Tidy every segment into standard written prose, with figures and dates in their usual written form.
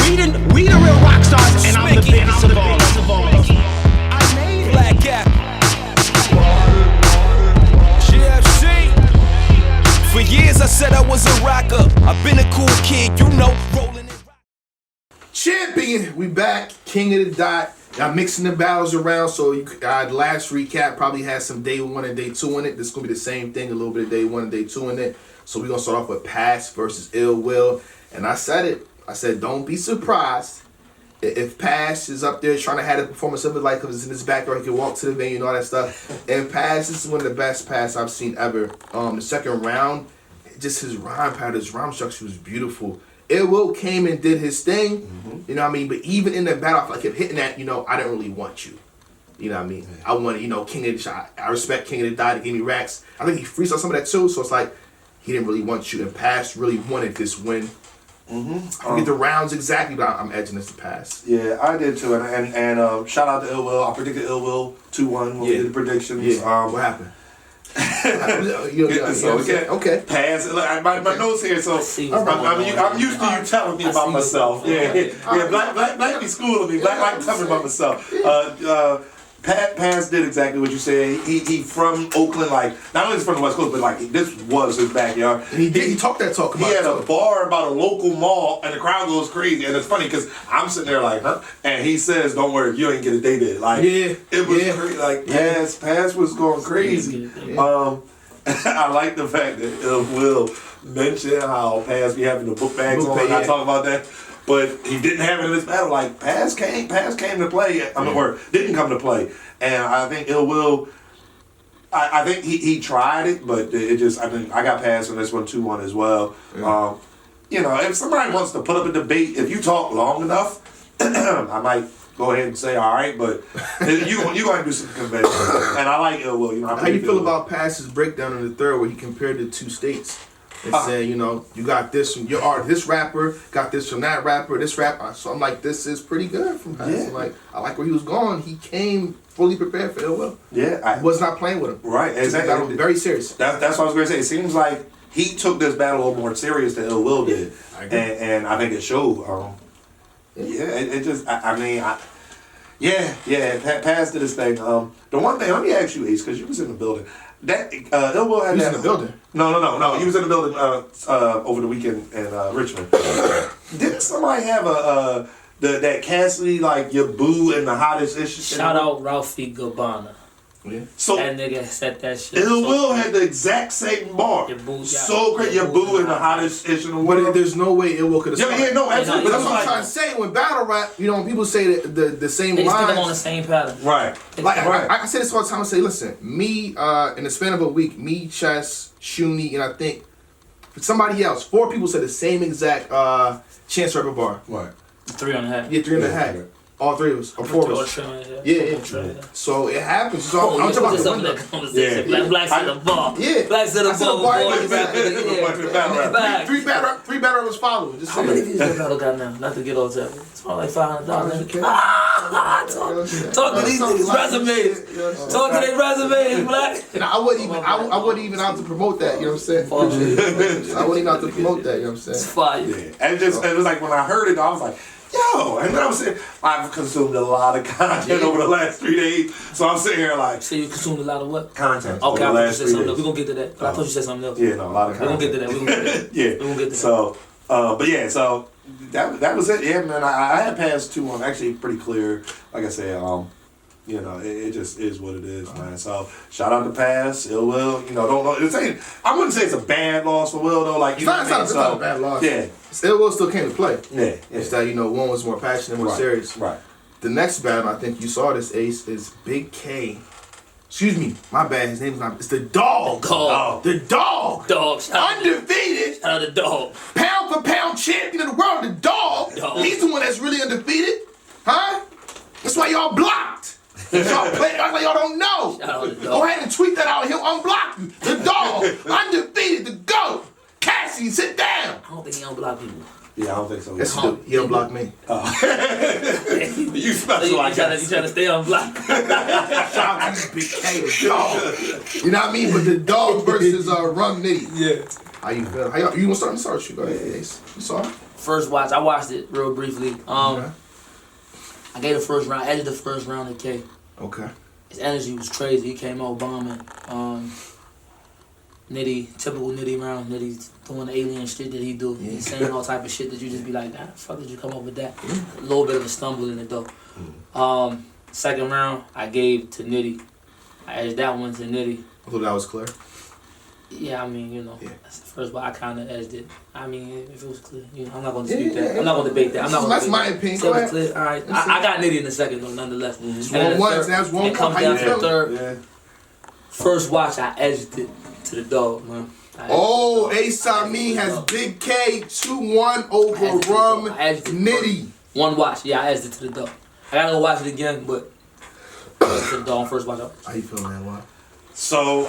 We the real rock stars, and I'm the biggest of all. I made it. Black Gap. GFC. For years I said I was a rocker. I've been a cool kid, you know, rolling it. Champion, we back. King of the Dot. I'm mixing the battles around, so last recap probably had some day 1 and day 2 in it. This is gonna be the same thing, a little bit of day 1 and day 2 in it. So we're gonna start off with Pass versus Ill Will. And I said it. I said, don't be surprised if Pass is up there trying to have the performance of his life because it's in his backyard, he can walk to the venue and all that stuff. And Pass, this is one of the best Pass I've seen ever. The second round, just his rhyme pattern, his rhyme structure was beautiful. Ill Will came and did his thing, you know what I mean? But even in the battle, I feel like him hitting that, I didn't really want you. You know what I mean? I wanted, King of the Shot. I respect King of the Dot to give me racks. I think he freestyled some of that too, so it's like he didn't really want you. And Pass really wanted this win. I forget the rounds exactly, but I'm edging this to Pass. Yeah, I did too. And shout out to Ill Will. I predicted Ill Will 2-1 when we did the predictions. Yeah. What happened? Okay. Pass. Look, my notes here. So I'm used to you telling me about myself. Black be schooling me. Black telling me about myself. Pass did exactly what you said. He from Oakland, like not only is from the West Coast, but like this was his backyard. And he talked that talk about. He had a bar about a local mall, and the crowd goes crazy. And it's funny because I'm sitting there like, huh? And he says, "Don't worry, you ain't get a day there." Like, it was crazy. Like, Pass was going crazy. I like the fact that Will mentioned how Pass be having the book bags on. I talk about that. But he didn't have it in this battle. Like Pass came to play. Didn't come to play. And I think Ill Will. I think he tried it, but it just. I think I got Pass on this one 2-1 as well. If somebody wants to put up a debate, if you talk long enough, I might go ahead and say all right. But you going to do some convention. And I like Ill Will. How you feel about Pass's breakdown in the third, where he compared the two states? And saying, you got this from your art, this rapper, got this from that rapper, this rapper. So I'm like, this is pretty good from Pass. Yeah. Like, I like where he was going. He came fully prepared for Ill Will. Yeah. I was not playing with him. Right, exactly. That was very serious. That's what I was going to say. It seems like he took this battle a little more serious than Ill Will did. And I think it showed. Pass did his thing. The one thing, let me ask you, Ace, because you was in the building. That Ill Will had he was in the building. No. He was in the building over the weekend in Richmond. Didn't somebody have that Cassidy like your boo and the hottest issue? Shout out Ralphie Gabbana. Yeah. So that nigga said that shit. Ill Will had the exact same bar. So great, your boo and the hottest issue in the world. But there's no way Ill Will could have. No, absolutely. But that's what I'm trying to say. When battle rap, when people say the same lines, they put them on the same pattern. Right. I say this all the time. I say, listen, me in the span of a week, me, Chess, Shuni, and I think somebody else, 4 people said the same exact Chance Rapper bar. Right. 3.5. Yeah, 3.5. All 3 of us, or 4 of us. Yeah. So it happens. So I'm talking about the conversation. Blacks at the bar. Yeah. Blacks at the bar. Three battlers following. How many views that battle got now? Not to get all that. It's probably like $500. Talk to these niggas' resumes. Talk to their resumes, Black. And I wasn't even out to promote that. You know what I'm saying? I wasn't even out to promote that. You know what I'm saying? It's fire. Yeah. And it was like when I heard it, I was like, yo, and then I was saying, I've consumed a lot of content over the last 3 days, so I'm sitting here like. So you consumed a lot of what? Content. Okay, I thought you said something else. We're gonna get to that. I thought you said something else. Yeah, no, a lot of content. We're gonna get to that. Yeah. We're gonna get to that. So, so that was it. Yeah, man, I had passed 2-1, actually pretty clear. Like I said, it just is what it is, man. So shout out to Pass, Ill Will. I wouldn't say it's a bad loss for Will though. Like it's not a bad loss. Yeah, Ill Will still came to play. Yeah. It's that one was more passionate, more serious. Right. The next battle, I think you saw this, Ace, is Big K. Excuse me, my bad. His name's not. It's the Dog. The Dog. Undefeated. Shout out the Dog. Pound for pound champion of the world. The Dog. He's the one that's really undefeated, huh? That's why y'all blocked. Y'all play it like y'all don't know. Go ahead and tweet that out. He'll unblock you. The Dog, undefeated, the GOAT. Cassie, sit down. I don't think he unblock people. Yeah, I don't think so. Yes, he unblocked me. You special, I guess. You trying to stay unblocked. Shout out to Big K, the Dog. You know what I mean? But the Dog versus Rum Nitty. Yeah. How you feel? You want to start? Go ahead, Ace. You saw it? First watch, I watched it real briefly. I gave the first round, edged the first round to K. Okay. His energy was crazy. He came out bombing. Nitty, typical Nitty round. Nitty doing the alien shit that he do. He's saying all type of shit that you just be like, nah, fuck did you come up with that? A little bit of a stumble in it though. Second round, I gave to Nitty. I edged that one to Nitty. I thought that was clear. Yeah, I mean, that's the first, but I kind of edged it. I mean, if it was clear, I'm not going to dispute that. I'm not going to debate that. I'm not gonna That's my opinion. So it's clear. All right, I got Nitty in the second though, nonetheless. That's one. It comes down to the third. Yeah. First watch, I edged it to the dog, man. Oh, Asami has Big K 2-1 over Rum Nitty. One watch, yeah, I edged it to the dog. I gotta go watch it again, but to the dog on first watch. How you feeling, man? Why? So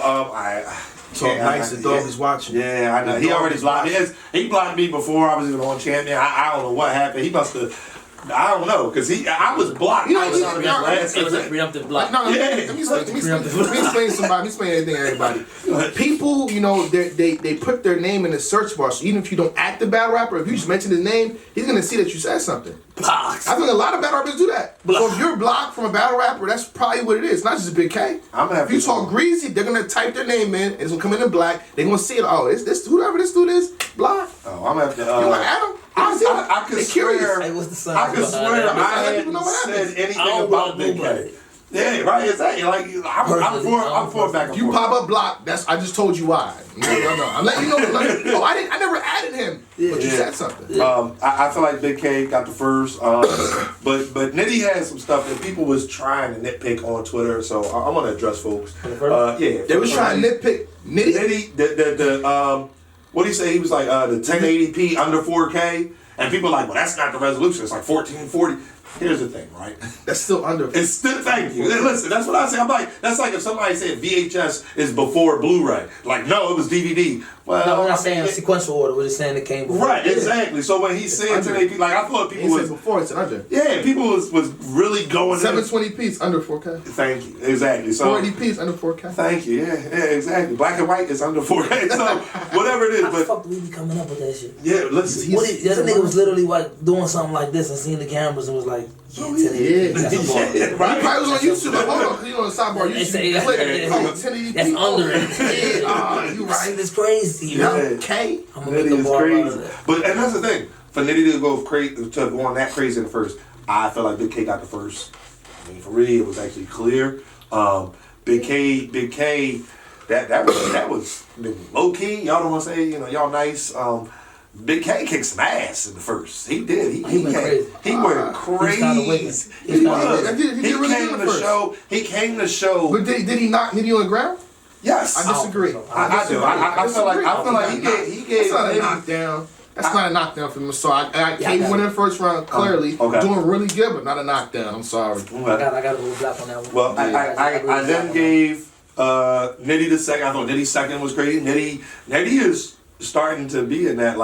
Nice, the dog is watching. Yeah, I know. He already blocked me. He blocked me before I was even on champion. I don't know what happened. He must have. I don't know, because I was blocked. It was a preemptive block. No, let me explain somebody. Let me explain anything to everybody. People, they put their name in the search bar, so even if you don't act the battle rapper, if you just mention his name, he's going to see that you said something. Blocks. I think a lot of battle rappers do that. So if you're blocked from a battle rapper, that's probably what it is. Not just a Big K. If you talk greasy, they're going to type their name in, and it's going to come in black. They're going to see it. Oh, this whoever this dude is, block. Oh, I'm going to have to. You want Adam? I could swear. Hey, what's the sign? I could swear I hadn't said anything about Big K. Yeah, right. Exactly. Like I'm for back and You forth. pop up block. I just told you why. No. I'm letting you know. Oh, I never added him. But you said something. I feel like Big K got the first. But Nitty had some stuff that people was trying to nitpick on Twitter. So I want to address folks. They was trying to nitpick Nitty. The what do you say? He was like the 1080p under 4K, and people are like, well, that's not the resolution. It's like 1440. Here's the thing, right? That's still under. It's still, thank you. Listen, that's what I say. I'm like, that's like if somebody said VHS is before Blu-ray. Like, no, it was DVD. Well, no, we're not saying sequential order. We're just saying it came before. Right, exactly. So when he said 1080p, like I thought people was before it's under. Yeah, people was really going 720p is under 4K. Thank you. Exactly. So 480p is under 4K. Thank you. Yeah, exactly. Black and white is under 4K. So whatever it is, How the but fuck do we be coming up with that shit? yeah, listen. That nigga was literally like doing something like this and seeing the cameras and was like, Yeah. That's He probably was on YouTube. Like, hold on, on the sidebar. YouTube. Click. That's under it. Yeah, you right. It's crazy. Yeah. K. I'm gonna make the Nitty is bar out of crazy. that. But and that's the thing. For Nitty to go on that crazy in the first, I feel like Big K got the first. I mean, for real, it was actually clear. Big K, that was low key. Y'all don't want to say, y'all nice. Big K kicked some ass in the first. He did. He went crazy. He went crazy. He did really came good to first. show. He came to show. But did he knock Nitty on the ground? Yes, I disagree. I do. I feel like he gave. That's not a knockdown. That's not a knockdown for me. So I K won in the first round clearly, doing really good, but not a knockdown. I'm sorry. I got a little black on that one. Well, I then gave Nitty the second. I thought Nitty's second was crazy. Nitty is starting to be in that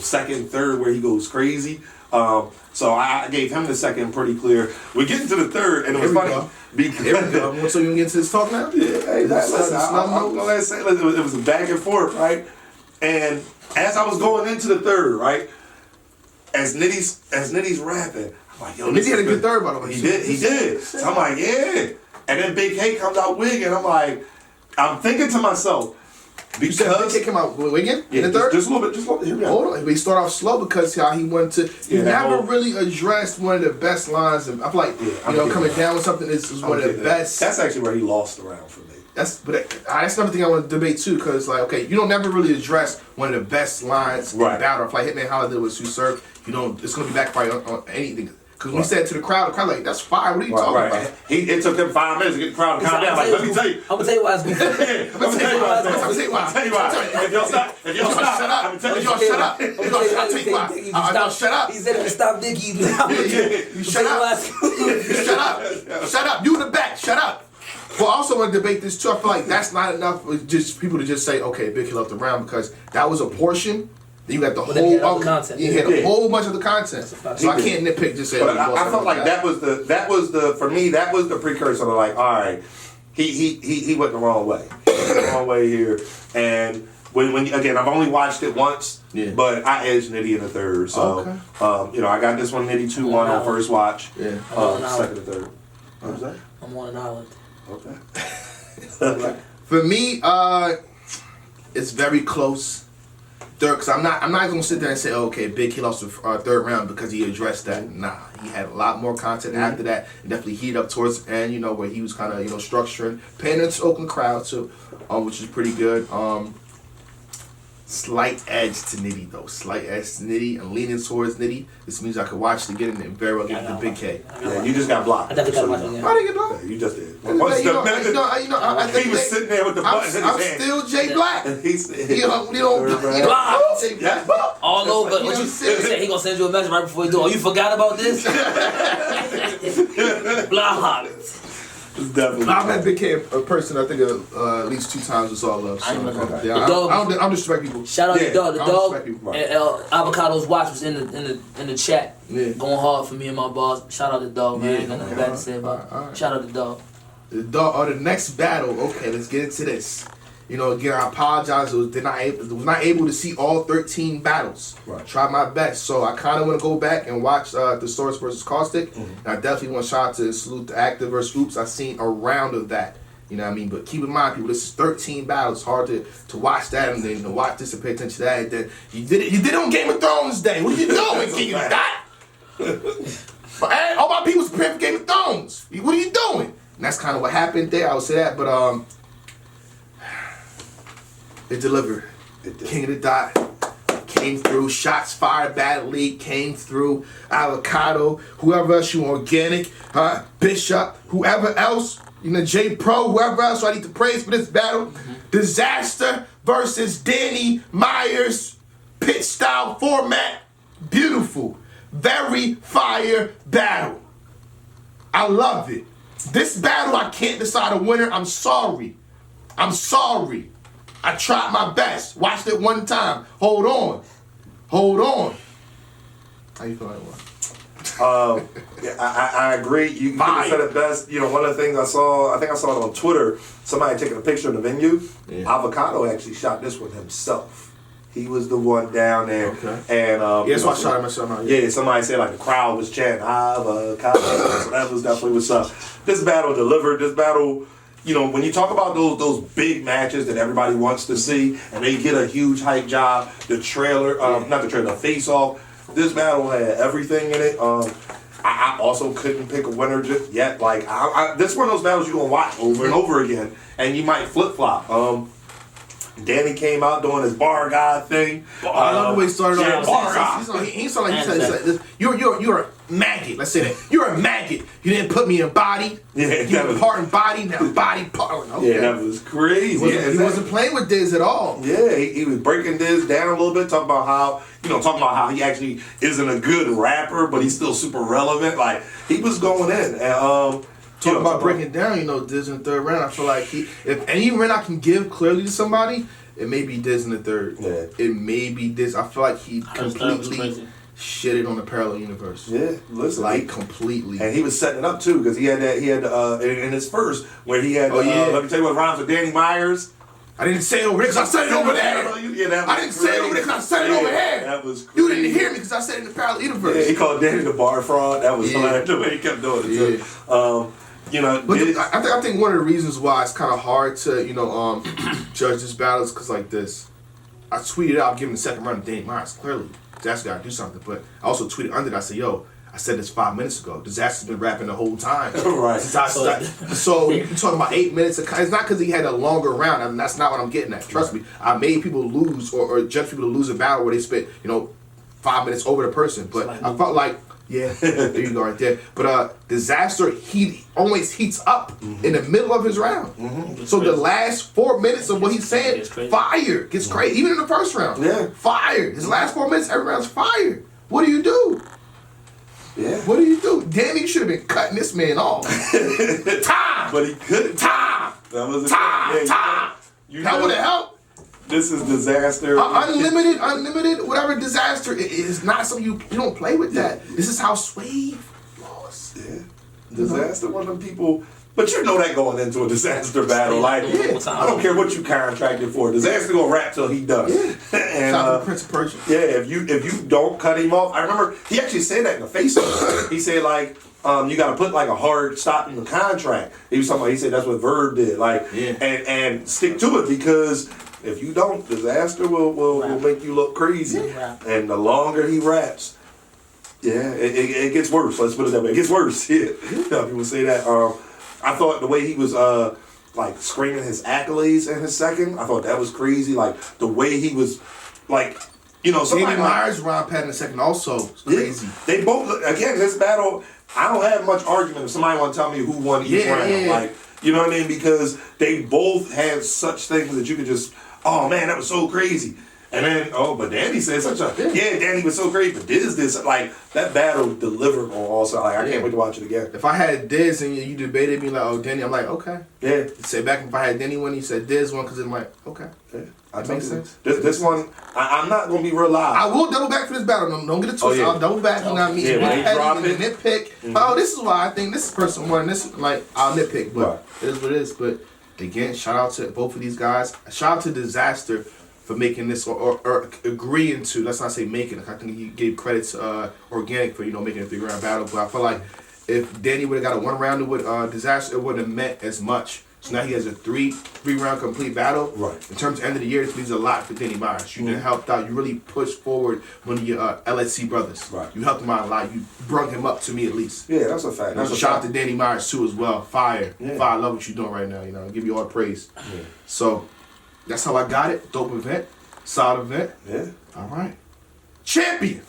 second, third where he goes crazy. So I gave him the second pretty clear. We get into the third, and it was funny. There we go. So you can get into this talk now? Yeah, hey, listen, I'm going to say it was a back and forth, right? And as I was going into the third, right, as Nitty's rapping, I'm like, yo, Nitty had a good third, by the way. He did. So I'm like, yeah. And then Big K comes out wigging. I'm thinking to myself, because Big K came out wigging in the third? Just a little bit. Here we go. Hold on. He started off slow because how he went to. He never really addressed one of the best lines. And I feel like, coming down with something is one of the best. That's actually where he lost the round for me. That's another thing I want to debate too, because you don't never really address one of the best lines in battle. If like Hitman Holiday was Sue Surf, it's gonna be backfire on anything. Because when he said to the crowd like, that's fire. What are you talking about? It took him 5 minutes to get the crowd to calm down. Like, let me tell you. I'm gonna tell you why it's good. I'm gonna tell you why. If y'all stop, shut up. I'm telling you. Y'all shut up. I'll tell you why. Y'all shut up. He said if you stop Dickie, you shut up. Shut up. Shut up. You in the back. Shut up. Well, I also want to debate this too. I feel like that's not enough for just people to just say, okay, Big K left the round, because that was a portion. Then you got the whole content. You had a whole bunch of the content. So I can't nitpick just say. But I felt like that was the for me that was the precursor to like, all right, he went the wrong way. He went the wrong way here, and when again, I've only watched it once, Yeah. but I edged Nitty in the third. So, Okay. I got this one Nitty 2-1 on first watch. Yeah. Second and third. What was that? I'm on an island. Okay. For me, it's very close. Third, because I'm not gonna sit there and say, okay, Big he lost the third round because he addressed that. Nah, he had a lot more content after that, and definitely heated up towards the end. Where he was kind of structuring, paying into the Oakland crowd too, which is pretty good. Slight edge to Nitty though, slight edge to Nitty. I'm leaning towards Nitty. This means I could watch it again and very well get the Big K. Yeah, you just got blocked. I definitely got watch it again. Why did you get blocked? Yeah, you just did. He He was sitting there with the button in his I'm hand. still Jay Black. And he said, Blocked. Jay Black. All over. What you said? He gonna send you a message right before you do. Oh, you forgot about this? Blocked. It's definitely. I've met Big K a person I think at least 2 times. It's all love. So, I remember. okay. The Yeah, dog- I don't disrespect people. Shout out the dog. The I don't dog. respect people. And Avocado's watch was in the chat. Yeah. Going hard for me and my boss. Shout out the dog, man. Ain't got nothing bad to say about it. Alright. Shout out the dog. The dog or the next battle. Okay, let's get into this. Again, I apologize. I was not able to see all 13 battles. Right. Tried my best, so I kind of want to go back and watch the Source versus Caustic. And I definitely want to shout out to salute the Active versus Oops. I've seen a round of that. You know what I mean? But keep in mind, people, this is 13 battles. It's hard to watch that and then to watch this and pay attention to that. And then you did it on Game of Thrones Day. What are you doing, King of Dot? Hey, all my people's preparing for Game of Thrones. What are you doing? And that's kind of what happened there. I would say that, but it delivered. King of the Dot came through. Shots fired badly. Came through. Avocado. Whoever else you organic. Bishop. Whoever else. J Pro. Whoever else I need to praise for this battle. Dizaster versus Danny Myers. Pit style format. Beautiful. Very fire battle. I love it. This battle I can't decide a winner. I'm sorry. I tried my best. Watched it one time. Hold on. How you feel like one? Yeah, I agree. You said it best. One of the things I think I saw it on Twitter. Somebody taking a picture of the venue. Yeah. Avocado actually shot this one himself. He was the one down there. Okay. And yes, I shot him myself. Yeah, somebody said the crowd was chanting Avocado. So that was definitely what's up. This battle delivered. This battle. When you talk about those big matches that everybody wants to see, and they get a huge hype job, the trailer, the face-off, this battle had everything in it. I also couldn't pick a winner just yet. This is one of those battles you're going to watch over and over again, and you might flip-flop. Danny came out doing his bar god thing. I love the way he started off. bar god. He said, you're a maggot. Let's say that. You're a maggot. You didn't put me in body. Yeah, you didn't part in body, now body part. Okay. Yeah, that was crazy. He wasn't playing with Diz at all. Yeah, he was breaking Diz down a little bit, talking about how he actually isn't a good rapper, but he's still super relevant. He was going in. And talking about breaking down, Diz in the third round. I feel like if any win I can give clearly to somebody, it may be Diz in the third. Yeah. It may be Diz. I feel like he completely shitted on the parallel universe. Yeah, listen, completely. And he was setting it up too, because he had in his first where he had. Let me tell you what rhymes with Danny Myers. I didn't say it over there because I said it over there. I didn't say it over there because I said it over here. That was crazy. You didn't hear me because I said it in the parallel universe. Yeah, he called Danny the bar fraud. That was hilarious the way he kept doing it too. But I think one of the reasons why it's kind of hard to judge this battle is because this. I tweeted out giving the second round to Danny Myers. Clearly, Dizaster got to do something. But I also tweeted under that. I said, I said this 5 minutes ago. Dizaster's been rapping the whole time. Right. So you can talk about 8 minutes. It's not because he had a longer round. I mean, that's not what I'm getting at. Trust me. I made people lose or judge people to lose a battle where they spent 5 minutes over the person. But I felt like. Yeah, there you go right there. But Dizaster, he always heats up in the middle of his round. Mm-hmm. So the last 4 minutes of what he's saying, fire, gets crazy. Even in the first round, fire. His last 4 minutes, every round's fire. What do you do? Yeah. What do you do? Danny, you should have been cutting this man off. Time! But he couldn't. Time! That was time! That would have helped. This is Dizaster. Unlimited, whatever Dizaster is not something you don't play with that. This is how Swave lost. Yeah. Dizaster, one of them people But you know that going into a Dizaster battle, like I don't care what you contracted for. Dizaster gonna rap till he done. Yeah. And Shout out to Prince of Persia. yeah, if you don't cut him off, I remember he actually said that in the Facebook. He said like, you got to put like a hard stop in the contract. He was talking about. He said that's what Verb did. Like, and stick to it because if you don't, Dizaster will make you look crazy. And the longer he raps, it gets worse. Let's put it that way. It gets worse. Yeah, people say that. I thought the way he was like screaming his accolades in his second, I thought that was crazy. Like the way he was, like, you know, somebody Danny Myers round pad in the second also crazy. Yeah, they both again this battle. I don't have much argument if somebody want to tell me who won each round. Yeah. Like, you know what I mean? Because they both had such things that you could just, oh man, that was so crazy. And then, but Danny said such a, Danny was so great, but this, like, that battle delivered on all sides. Like, I can't wait to watch it again. If I had Diz and you debated me like, oh, Danny, I'm like, okay. Yeah. Say back if I had Danny one, you said Diz one, because I'm like, okay. Yeah. That makes sense. This one, I'm not going to be real loud. I will double back for this battle. Don't get it twisted. I'll double back. You know what I mean? Yeah, when they drop it. Nitpick. Oh, this is why I think this person won. This, like, I'll nitpick, but it is what it is. But again, shout out to both of these guys. Shout out to Dizaster for making this or agreeing to, let's not say making it. I think he gave credit to Organic for, making a 3-round battle. But I feel like if Danny would have got a 1-rounder with Dizaster, it wouldn't have meant as much. So now he has a three-round complete battle. Right. In terms of end of the year, this means a lot for Danny Myers. You done helped out. You really pushed forward one of your LSC brothers. Right. You helped him out a lot. You brought him up to me at least. Yeah, that's a fact. Shout out to Danny Myers too as well. Fire. Yeah. Fire. I love what you're doing right now. I give you all the praise. Yeah. So that's how I got it. Dope event. Solid event. Yeah. All right. Champion.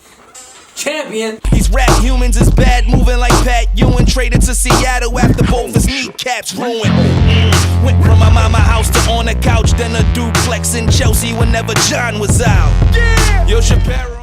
These rap humans is bad, moving like Pat Ewing. Traded to Seattle after both his kneecaps ruined. Went from my mama house to on the couch, then a duplex in Chelsea whenever John was out. Yo, Chappelle.